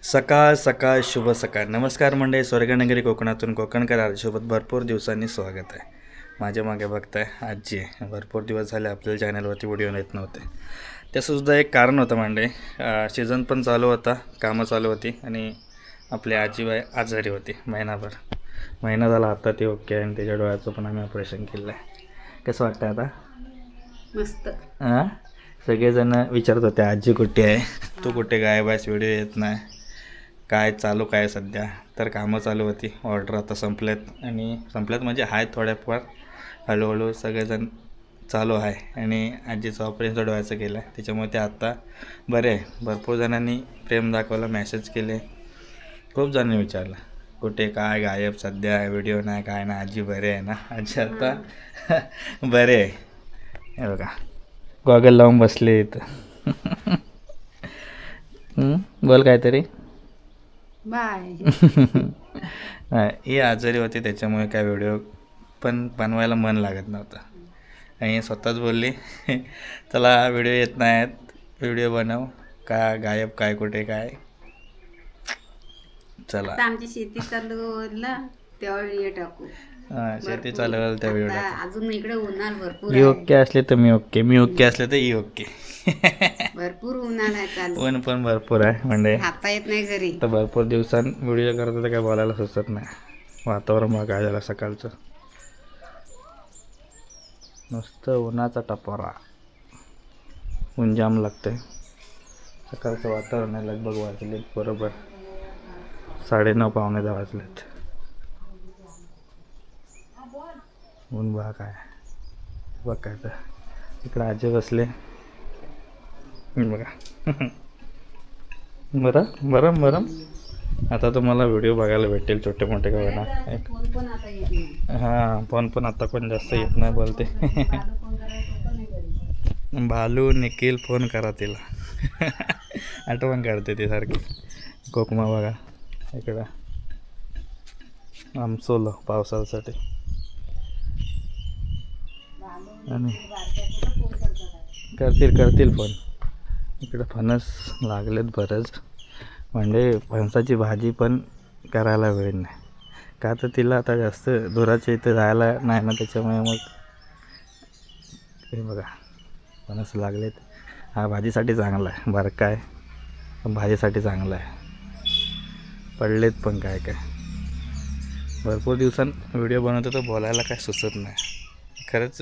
सकाळ सकाळ शुभ सकाळ. नमस्कार मंडळी, स्वर्गनगरी कोकणातून कोकणकर आरतीसोबत भरपूर दिवसांनी स्वागत आहे. माझ्या मागे बघताय आजी आहे. भरपूर दिवस झाले आपल्या चॅनलवरती व्हिडिओ येत नव्हते. त्याचंसुद्धा एक कारण होतं मंडळी. सीझन पण चालू होता, कामं चालू होती आणि आपली आजीबाई आजारी होती महिना झाला. आता ती ओके आहे आणि त्याच्या डोळ्याचं पण आम्ही ऑपरेशन केलं आहे. कसं वाटतं आता? मस्त. हां, सगळेजण विचारत होते आजी कुठे आहे, तू कुठे गायब आहेस, व्हिडिओ येत नाही, काय चालू काय सध्या. तर कामं चालू होती, ऑर्डर आता संपल्यात आणि संपल्यात म्हणजे आहेत थोड्याफार, हळूहळू सगळेजण चालू आहे. आणि आजीचं ऑपरेशन डोळ्याचं केलं आहे, त्याच्यामुळे ते आत्ता बरे आहे. भरपूर जणांनी प्रेम दाखवला, मेसेज केले, खूप जणांनी विचारलं कुठे काय गायब, सध्या व्हिडिओ नाही काय नाही. आजी बरे आहे ना? आजी आता बरे आहे. हे बघा, गॉगल लावून बसले इथं. बोल काहीतरी. बाय. ही आजारी होती त्याच्यामुळे काय व्हिडिओ पण बनवायला मन लागत नव्हतं. आणि स्वतःच बोलली चला व्हिडिओ येत नाहीत, व्हिडिओ बनव, का गायब काय कुठे काय. चला आता आमची शेती चालू ना तेव्हा व्हिडिओ टाकू. हां, शेती चालू त्या व्हिडिओ आता टाकू. अजून इकडे उन्हाळ भरपूर ही आहे. ओके असले तर मी ओके, मी ओके असले तर ही ओके. भरपूर उन्हाळ आहे चालू. ऊन पण भरपूर आहे म्हणजे राहता येत नाही घरी. तर भरपूर दिवसां व्हिडिओ करत तर काय बोलायला सुचत नाही. वातावरण मग काय झालं सकाळचं, नुसतं उन्हाचा टपोरा, ऊन जाम लागतंय. सकाळचं वातावरण आहे. लगभग वाजलेत बरोबर 9:30 पावणे 10 वाजलेत. ऊन बघा काय, बघ काय तर इकडं आजी बसले बघा. बरं बरं. आता तुम्हाला व्हिडिओ बघायला भेटेल छोटे मोठे का ना. फोन पण आता येत नाही. हां, फोन पण आता कोण जास्त येत नाही बोलते. फोन करायचं पण नाही घरी. भालू निखिल फोन करा तिला. आठवण काढते ती सारखी. कोकमा बघा इकडं आमचोलं पावसासाठी. आणि करतील फोन. इकडं फणस लागलेत बरंच, म्हणजे फणसाची भाजी पण करायला वेळ नाही. का तर तिला आता जास्त दुराच्या इथं जायला नाही ना, त्याच्यामुळे मग हे बघा फणस लागलेत. हा भाजीसाठी चांगला आहे, बरं काय पण भाजीसाठी चांगला आहे. पडलेत पण काय काय. भरपूर दिवसांत व्हिडिओ बनवतो तर बोलायला काय सुचत नाही. खरंच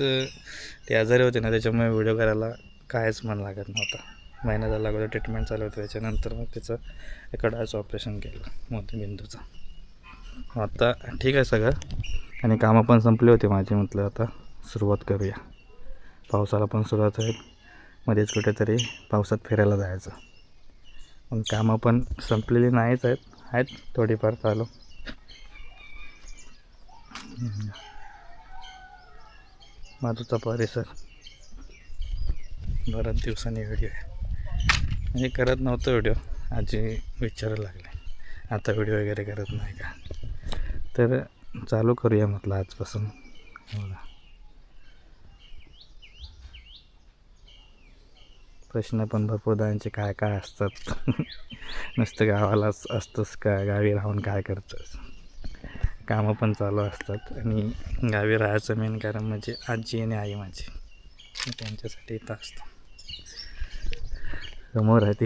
ते आजारी होते ना, त्याच्यामुळे व्हिडिओ करायला कायच मन लागत नव्हतं. महिना झाला अगोदर ट्रीटमेंट चालू होती, त्याच्यानंतर मग तिचं एकडचं ऑपरेशन केलं मोतीबिंदूचं. आता ठीक आहे सगळं आणि कामं पण संपली होती माझी. म्हटलं आता सुरुवात करूया. पावसाला पण सुरुवात होईल, मध्येच कुठेतरी पावसात फिरायला जायचं. पण कामं पण संपलेली नाहीच आहेत थोडीफार चालू. माधूचा परिसर बऱ्याच दिवसांनी व्हिडिओ आहे, म्हणजे करत नव्हतं व्हिडिओ. आजी विचारायला लागले आता व्हिडिओ वगैरे करत नाही का, तर चालू करूया म्हटलं आजपासून. बघा प्रश्न पण भरपूर जणांचे काय काय असतात. नुसतं गावालाच असतंस का, गावी राहून काय करतंस. कामं पण चालू असतात आणि गावी राहायचं मेन कारण म्हणजे आजी आणि आई माझी, त्यांच्यासाठी इथं असतो. समोर आहे ती,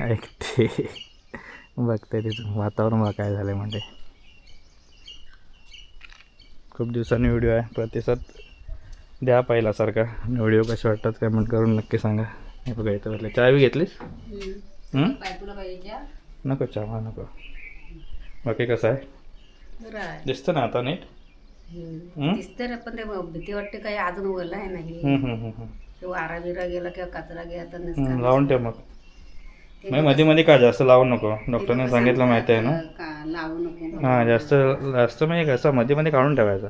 ऐकते बघते तिथून वातावरण बघा काय झालं. म्हणजे खूप दिवसांनी व्हिडिओ आहे, प्रतिसाद द्या पहिल्यासारखा. व्हिडिओ कसे वाटतात कमेंट करून नक्की सांगा. हे बघा इथं बसले. चहा बी घेतलीस? नको चहा नको. बाकी कसं आहे, दिसतं ना आता नीट? दिसतं रे, पण ते भीती वाटते काय अजून ओला आहे नाही. ते वारा बिरा गेला किंवा कचरा गेला तर लावून ठेव. मग मध्ये काय जास्त लावू नको, डॉक्टरने सांगितलं माहिती आहे ना. लावू नको. हां, जास्त म्हणजे कसं मध्ये काढून ठेवायचं.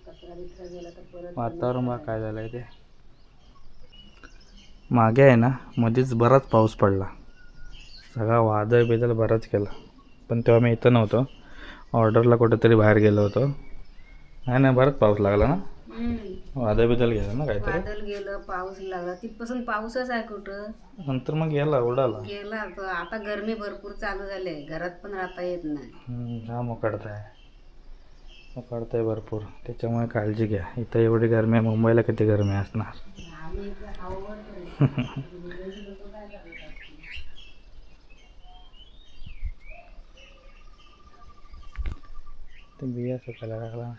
कचरा बिचरा गेला तर परत वातावरण बघा काय झालं आहे ते. मागे आहे ना मध्येच बराच पाऊस पडला, सगळा वादळ बिदळ बराच केला. पण तेव्हा मी इथं नव्हतो, ऑर्डरला कुठेतरी बाहेर गेलो होतो. आहे ना, बराच पाऊस लागला ना. वादळ बिदल गेलं ना काहीतरी, वादळ गेलं, पाऊस लागला, तिथपासून पाऊसच आहे कुठं. नंतर मग गेला उडाला. गेला तो. आता गरमी भरपूर चालू झाली आहे, घरात पण राहता येत नाही. हा उकाडताय भरपूर, त्याच्यामुळे काळजी घ्या. इथं एवढी गरमी आहे, मुंबईला किती गरमी असणार. आम्ही इकडे हवावर विदेशी लोकं काय करतात. ते बिया सुकायला लागला.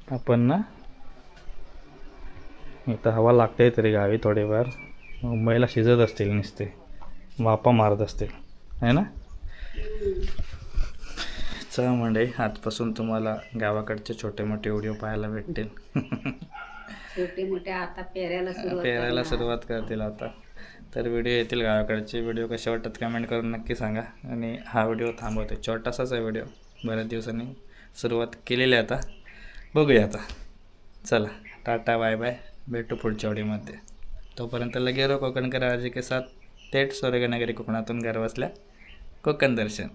आपण ना इथं हवा लागते तरी गावी थोडेफार, मुंबईला शिजत असतील नुसते, वापा मारत असतील है ना. चला म्हणजे आजपासून तुम्हाला गावाकडचे छोटे मोठे व्हिडिओ पाहायला भेटतील. छोटे मोठे आता पेरायला पेरायला सुरुवात करतील आता. तर व्हिडिओ येतील गावाकडचे. व्हिडिओ कसे वाटतात कमेंट करून नक्की सांगा. आणि हा व्हिडिओ थांबवते, छोटासाच आहे व्हिडिओ, बऱ्याच दिवसांनी सुरुवात केलेली आहे. आता बघूया आता. चला टाटा बाय बाय, भेटू पुढच्या व्हिडिओमध्ये. तोपर्यंत लगे रो कोकणकर आजी के साथ थेट स्वर्गनगरी कोकणातून घर बसल्या कोकण दर्शन.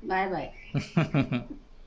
Bye bye.